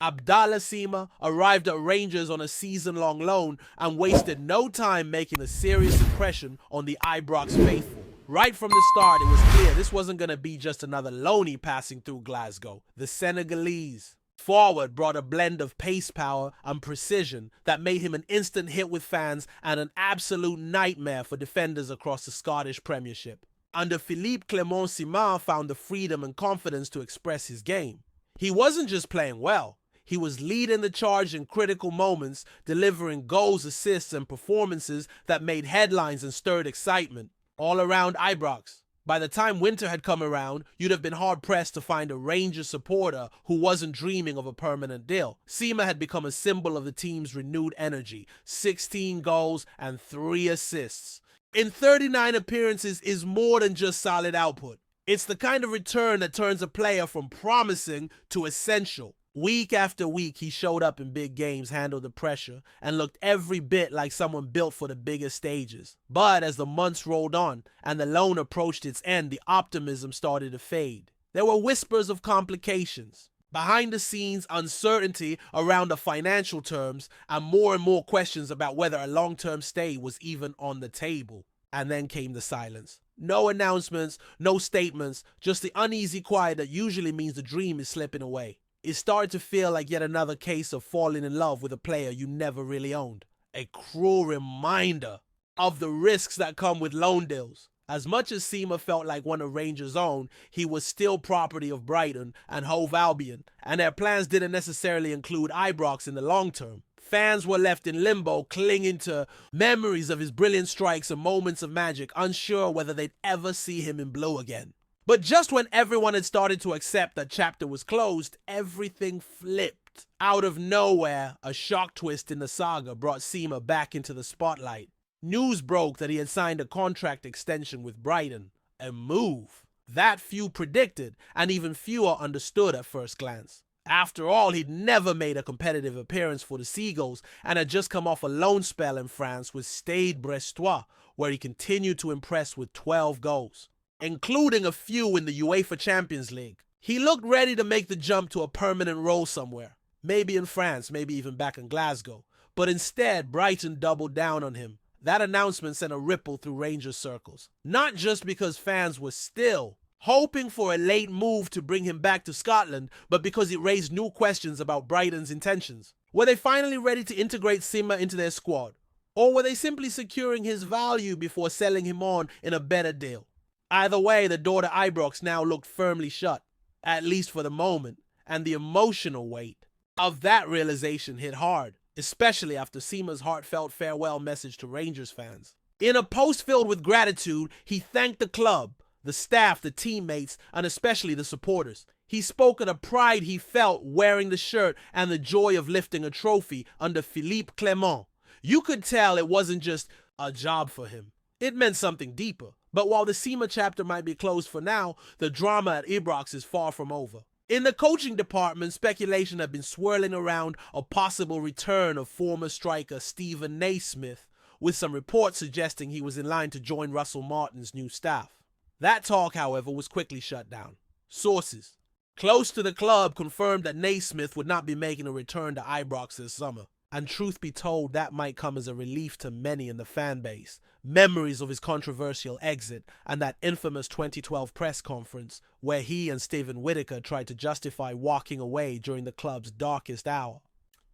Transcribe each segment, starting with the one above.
Abdallah Sima arrived at Rangers on a season-long loan and wasted no time making a serious impression on the Ibrox faithful. Right from the start, it was clear this wasn't going to be just another loanee passing through Glasgow. The Senegalese forward brought a blend of pace, power, and precision that made him an instant hit with fans and an absolute nightmare for defenders across the Scottish Premiership. Under Philippe Clement, Sima found the freedom and confidence to express his game. He wasn't just playing well. He was leading the charge in critical moments, delivering goals, assists, and performances that made headlines and stirred excitement all around Ibrox. By the time winter had come around, you'd have been hard-pressed to find a Rangers supporter who wasn't dreaming of a permanent deal. Sima had become a symbol of the team's renewed energy, 16 goals and 3 assists. In 39 appearances is more than just solid output. It's the kind of return that turns a player from promising to essential. Week after week, he showed up in big games, handled the pressure, and looked every bit like someone built for the biggest stages. But as the months rolled on and the loan approached its end, the optimism started to fade. There were whispers of complications, behind the scenes uncertainty around the financial terms, and more questions about whether a long-term stay was even on the table. And then came the silence. No announcements, no statements, just the uneasy quiet that usually means the dream is slipping away. It started to feel like yet another case of falling in love with a player you never really owned. A cruel reminder of the risks that come with loan deals. As much as Sima felt like one of Rangers' own, he was still property of Brighton and Hove Albion, and their plans didn't necessarily include Ibrox in the long term. Fans were left in limbo, clinging to memories of his brilliant strikes and moments of magic, unsure whether they'd ever see him in blue again. But just when everyone had started to accept that chapter was closed, everything flipped. Out of nowhere, a shock twist in the saga brought Sima back into the spotlight. News broke that he had signed a contract extension with Brighton. A move that few predicted and even fewer understood at first glance. After all, he'd never made a competitive appearance for the Seagulls and had just come off a loan spell in France with Stade Brestois, where he continued to impress with 12 goals, including a few in the UEFA Champions League. He looked ready to make the jump to a permanent role somewhere, maybe in France, maybe even back in Glasgow. But instead, Brighton doubled down on him. That announcement sent a ripple through Rangers circles. Not just because fans were still hoping for a late move to bring him back to Scotland, but because it raised new questions about Brighton's intentions. Were they finally ready to integrate Sima into their squad? Or were they simply securing his value before selling him on in a better deal? Either way, the door to Ibrox now looked firmly shut, at least for the moment, and the emotional weight of that realization hit hard, especially after Sima's heartfelt farewell message to Rangers fans. In a post filled with gratitude, he thanked the club, the staff, the teammates, and especially the supporters. He spoke of the pride he felt wearing the shirt and the joy of lifting a trophy under Philippe Clement. You could tell it wasn't just a job for him. It meant something deeper. But while the Sima chapter might be closed for now, the drama at Ibrox is far from over. In the coaching department, speculation had been swirling around a possible return of former striker Steven Naismith, with some reports suggesting he was in line to join Russell Martin's new staff. That talk, however, was quickly shut down. Sources close to the club confirmed that Naismith would not be making a return to Ibrox this summer. And truth be told, that might come as a relief to many in the fan base. Memories of his controversial exit and that infamous 2012 press conference where he and Stephen Whittaker tried to justify walking away during the club's darkest hour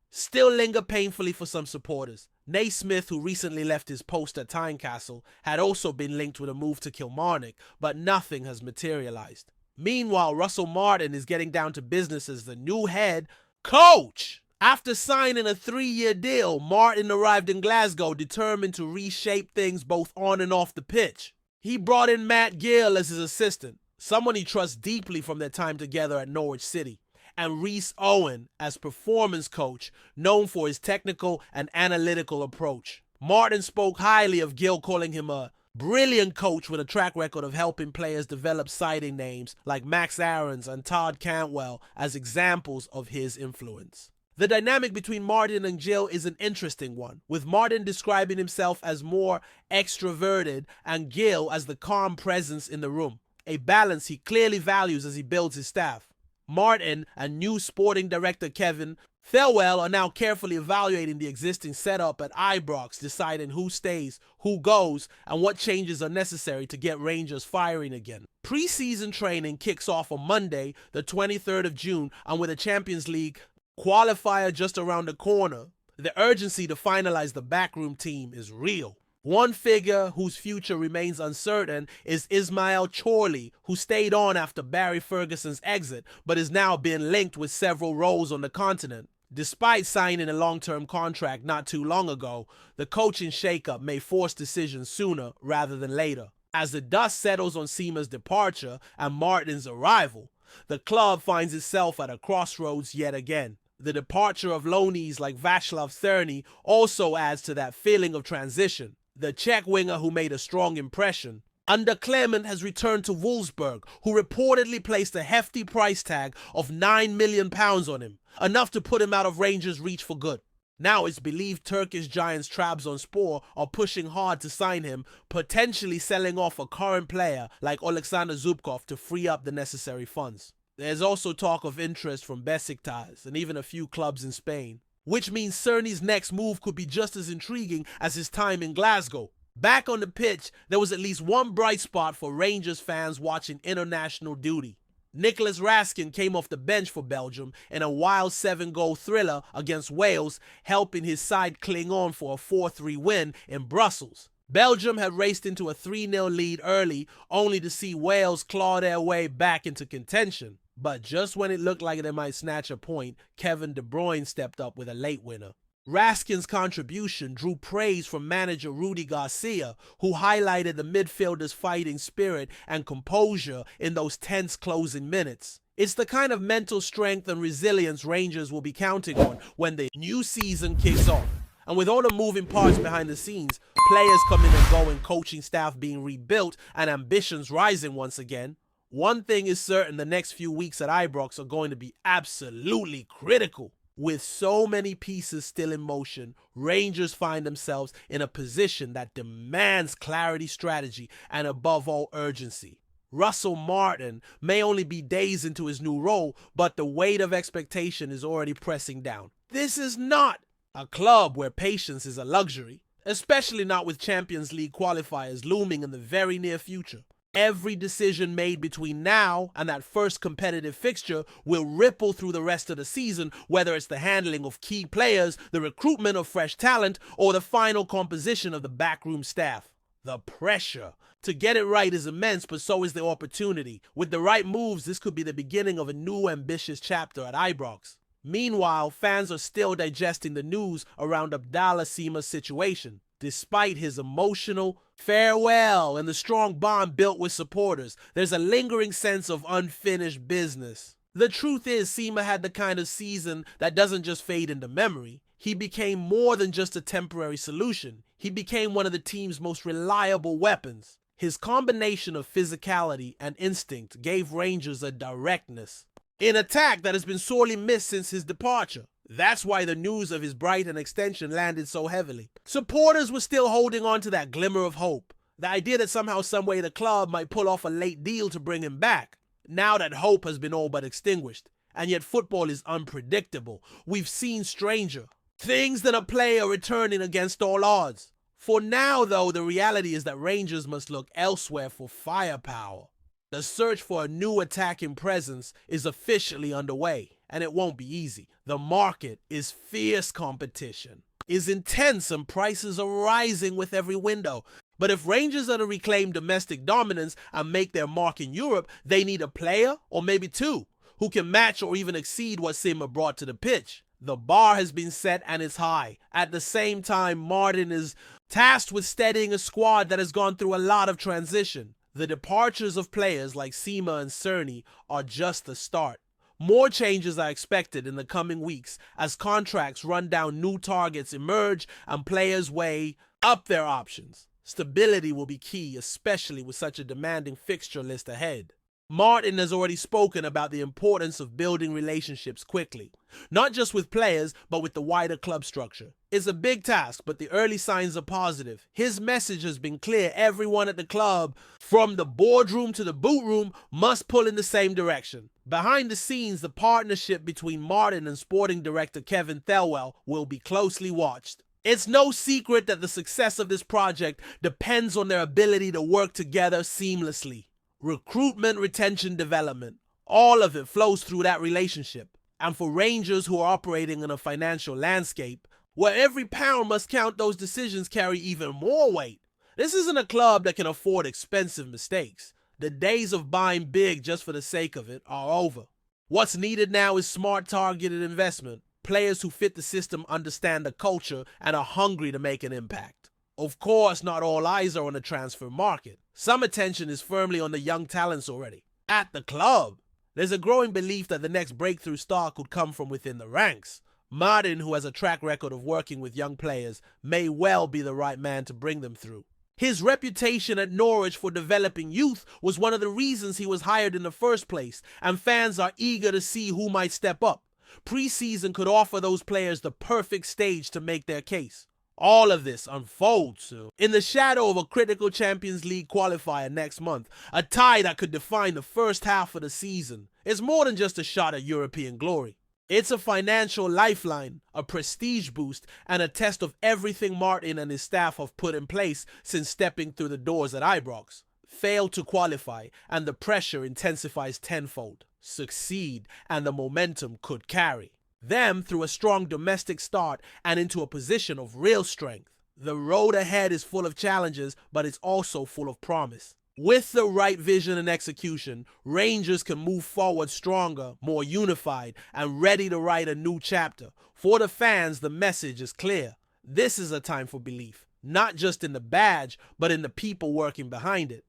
still linger painfully for some supporters. Naismith, who recently left his post at Tynecastle, had also been linked with a move to Kilmarnock, but nothing has materialized. Meanwhile, Russell Martin is getting down to business as the new head coach. After signing a 3-year deal, Martin arrived in Glasgow determined to reshape things both on and off the pitch. He brought in Matt Gill as his assistant, someone he trusts deeply from their time together at Norwich City, and Rhys Owen as performance coach, known for his technical and analytical approach. Martin spoke highly of Gill, calling him a brilliant coach with a track record of helping players develop citing names like Max Aarons and Todd Cantwell as examples of his influence. The dynamic between Martin and Gill is an interesting one, with Martin describing himself as more extroverted and Gill as the calm presence in the room, a balance he clearly values as he builds his staff. Martin and new sporting director Kevin Thelwell are now carefully evaluating the existing setup at Ibrox, deciding who stays, who goes, and what changes are necessary to get Rangers firing again. Pre-season training kicks off on Monday, the 23rd of June, and with a Champions League qualifier just around the corner, the urgency to finalize the backroom team is real. One figure whose future remains uncertain is Ismail Chorley, who stayed on after Barry Ferguson's exit, but is now being linked with several roles on the continent. Despite signing a long-term contract not too long ago, the coaching shakeup may force decisions sooner rather than later. As the dust settles on Sima's departure and Martin's arrival, the club finds itself at a crossroads yet again. The departure of loanees like Václav Cerny also adds to that feeling of transition. The Czech winger who made a strong impression under Clement has returned to Wolfsburg, who reportedly placed a hefty price tag of £9 million on him, enough to put him out of Rangers' reach for good. Now it's believed Turkish giants Trabzonspor are pushing hard to sign him, potentially selling off a current player like Alexander Zubkov to free up the necessary funds. There's also talk of interest from Besiktas and even a few clubs in Spain, which means Cerny's next move could be just as intriguing as his time in Glasgow. Back on the pitch, there was at least one bright spot for Rangers fans watching international duty. Nicolas Raskin came off the bench for Belgium in a wild 7-goal thriller against Wales, helping his side cling on for a 4-3 win in Brussels. Belgium had raced into a 3-0 lead early, only to see Wales claw their way back into contention. But just when it looked like they might snatch a point, Kevin De Bruyne stepped up with a late winner. Raskin's contribution drew praise from manager Rudi Garcia, who highlighted the midfielder's fighting spirit and composure in those tense closing minutes. It's the kind of mental strength and resilience Rangers will be counting on when the new season kicks off. And with all the moving parts behind the scenes, players coming and going, coaching staff being rebuilt, and ambitions rising once again, one thing is certain: the next few weeks at Ibrox are going to be absolutely critical. With so many pieces still in motion, Rangers find themselves in a position that demands clarity, strategy, and above all, urgency. Russell Martin may only be days into his new role, but the weight of expectation is already pressing down. This is not a club where patience is a luxury, especially not with Champions League qualifiers looming in the very near future. Every decision made between now and that first competitive fixture will ripple through the rest of the season, whether it's the handling of key players, the recruitment of fresh talent, or the final composition of the backroom staff. The pressure to get it right is immense, but so is the opportunity. With the right moves, this could be the beginning of a new ambitious chapter at Ibrox. Meanwhile, fans are still digesting the news around Abdallah Sima's situation. Despite his emotional farewell and the strong bond built with supporters, there's a lingering sense of unfinished business. The truth is, Sima had the kind of season that doesn't just fade into memory. He became more than just a temporary solution. He became one of the team's most reliable weapons. His combination of physicality and instinct gave Rangers a directness in attack that has been sorely missed since his departure. That's why the news of his Brighton extension landed so heavily. Supporters were still holding on to that glimmer of hope, the idea that somehow, someway the club might pull off a late deal to bring him back. Now that hope has been all but extinguished, and yet football is unpredictable. We've seen stranger things than a player returning against all odds. For now, though, the reality is that Rangers must look elsewhere for firepower. The search for a new attacking presence is officially underway, and it won't be easy. The market is fierce, competition is intense, and prices are rising with every window. But if Rangers are to reclaim domestic dominance and make their mark in Europe, they need a player, or maybe two, who can match or even exceed what Sima brought to the pitch. The bar has been set and it's high. At the same time, Martin is tasked with steadying a squad that has gone through a lot of transition. The departures of players like Sima and Cerny are just the start. More changes are expected in the coming weeks as contracts run down, new targets emerge, and players weigh up their options. Stability will be key, especially with such a demanding fixture list ahead. Martin has already spoken about the importance of building relationships quickly, not just with players, but with the wider club structure. It's a big task, but the early signs are positive. His message has been clear. Everyone at the club, from the boardroom to the boot room, must pull in the same direction. Behind the scenes, the partnership between Martin and sporting director Kevin Thelwell will be closely watched. It's no secret that the success of this project depends on their ability to work together seamlessly. Recruitment, retention, development, all of it flows through that relationship. And for Rangers who are operating in a financial landscape where every pound must count, those decisions carry even more weight. This isn't a club that can afford expensive mistakes. The days of buying big just for the sake of it are over. What's needed now is smart, targeted investment. Players who fit the system, understand the culture, and are hungry to make an impact. Of course, not all eyes are on the transfer market. Some attention is firmly on the young talents already. At the club, there's a growing belief that the next breakthrough star could come from within the ranks. Martin, who has a track record of working with young players, may well be the right man to bring them through. His reputation at Norwich for developing youth was one of the reasons he was hired in the first place, and fans are eager to see who might step up. Pre-season could offer those players the perfect stage to make their case. All of this unfolds soon, in the shadow of a critical Champions League qualifier next month, a tie that could define the first half of the season. It's more than just a shot at European glory. It's a financial lifeline, a prestige boost, and a test of everything Martin and his staff have put in place since stepping through the doors at Ibrox. Fail to qualify, and the pressure intensifies tenfold. Succeed, and the momentum could carry them through a strong domestic start and into a position of real strength. The road ahead is full of challenges, but it's also full of promise. With the right vision and execution, Rangers can move forward stronger, more unified, and ready to write a new chapter. For the fans, the message is clear. This is a time for belief, not just in the badge, but in the people working behind it.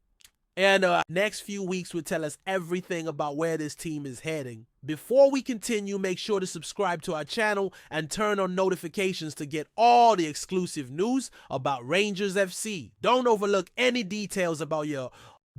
And next few weeks will tell us everything about where this team is heading. Before we continue, make sure to subscribe to our channel and turn on notifications to get all the exclusive news about Rangers FC. Don't overlook any details about your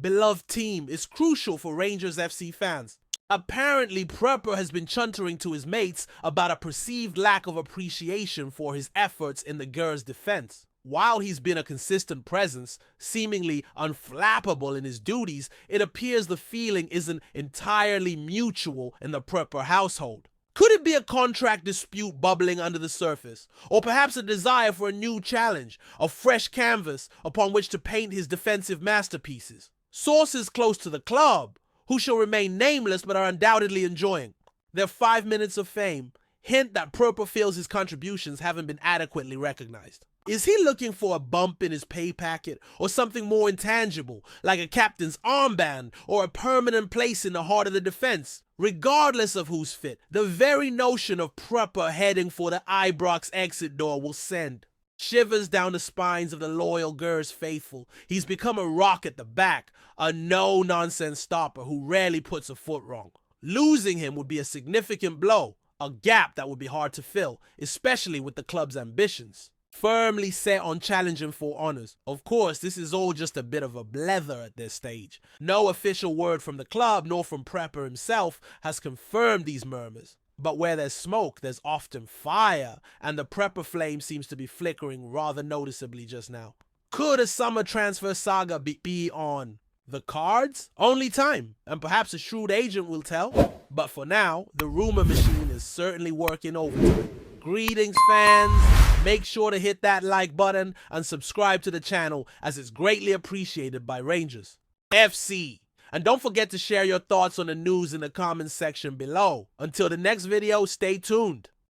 beloved team. It's crucial for Rangers FC fans. Apparently, PRÖPPER has been chuntering to his mates about a perceived lack of appreciation for his efforts in the Gers' defense. While he's been a consistent presence, seemingly unflappable in his duties, it appears the feeling isn't entirely mutual in the PRÖPPER household. Could it be a contract dispute bubbling under the surface? Or perhaps a desire for a new challenge, a fresh canvas upon which to paint his defensive masterpieces? Sources close to the club, who shall remain nameless but are undoubtedly enjoying their 5 minutes of fame, hint that PRÖPPER feels his contributions haven't been adequately recognized. Is he looking for a bump in his pay packet, or something more intangible, like a captain's armband or a permanent place in the heart of the defense? Regardless of who's fit, the very notion of PRÖPPER heading for the Ibrox exit door will send shivers down the spines of the loyal Gers faithful. He's become a rock at the back, a no-nonsense stopper who rarely puts a foot wrong. Losing him would be a significant blow, a gap that would be hard to fill, especially with the club's ambitions. Firmly set on challenging for honours. Of course, this is all just a bit of a blether at this stage. No official word from the club nor from PRÖPPER himself has confirmed these murmurs. But where there's smoke, there's often fire, and the PRÖPPER flame seems to be flickering rather noticeably just now. Could a summer transfer saga be on the cards? Only time, and perhaps a shrewd agent will tell. But for now, the rumour machine is certainly working overtime. Greetings, fans. Make sure to hit that like button and subscribe to the channel, as it's greatly appreciated by Rangers FC. And don't forget to share your thoughts on the news in the comments section below. Until the next video, stay tuned.